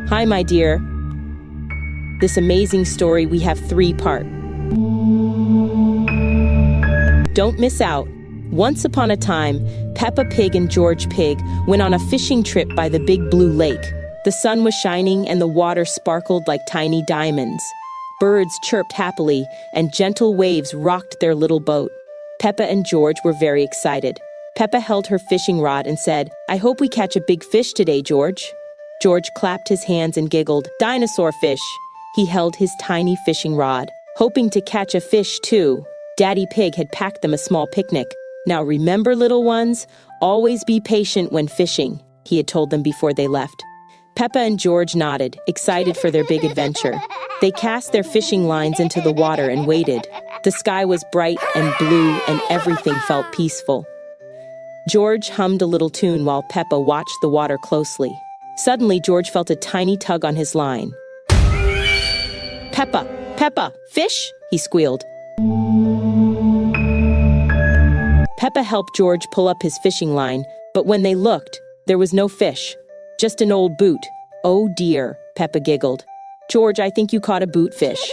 Hi, my dear. This amazing story we have 3 parts. Don't miss out. Once upon a time, Peppa Pig and George Pig went on a fishing trip by the big blue lake. The sun was shining and the water sparkled like tiny diamonds. Birds chirped happily and gentle waves rocked their little boat. Peppa and George were very excited. Peppa held her fishing rod and said, "I hope we catch a big fish today, George." George clapped his hands and giggled, "Dinosaur fish." He held his tiny fishing rod, hoping to catch a fish too. Daddy Pig had packed them a small picnic. "Now remember, little ones, always be patient when fishing," he had told them before they left. Peppa and George nodded, excited for their big adventure. They cast their fishing lines into the water and waited. The sky was bright and blue and everything felt peaceful. George hummed a little tune while Peppa watched the water closely. Suddenly, George felt a tiny tug on his line. "Peppa, Peppa, fish!" he squealed. Peppa helped George pull up his fishing line, but when they looked, there was no fish, just an old boot. "Oh dear," Peppa giggled. "George, I think you caught a boot fish."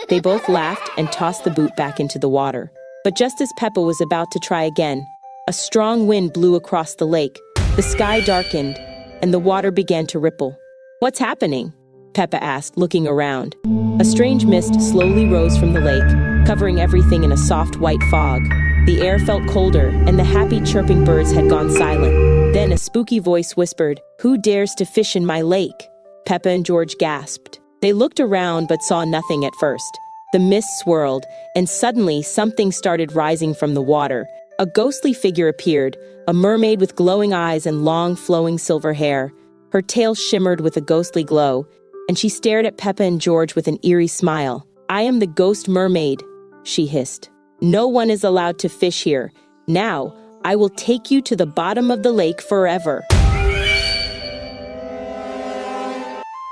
They both laughed and tossed the boot back into the water. But just as Peppa was about to try again, a strong wind blew across the lake. The sky darkened, and the water began to ripple. "What's happening?" Peppa asked, looking around. A strange mist slowly rose from the lake, covering everything in a soft white fog. The air felt colder, and the happy chirping birds had gone silent. Then a spooky voice whispered, "Who dares to fish in my lake?" Peppa and George gasped. They looked around but saw nothing at first. The mist swirled, and suddenly something started rising from the water. A ghostly figure appeared, a mermaid with glowing eyes and long flowing silver hair. Her tail shimmered with a ghostly glow, and she stared at Peppa and George with an eerie smile. "I am the ghost mermaid," she hissed. "No one is allowed to fish here. Now, I will take you to the bottom of the lake forever."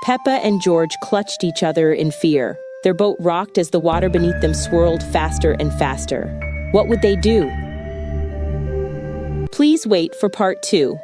Peppa and George clutched each other in fear. Their boat rocked as the water beneath them swirled faster and faster. What would they do? Please wait for part 2.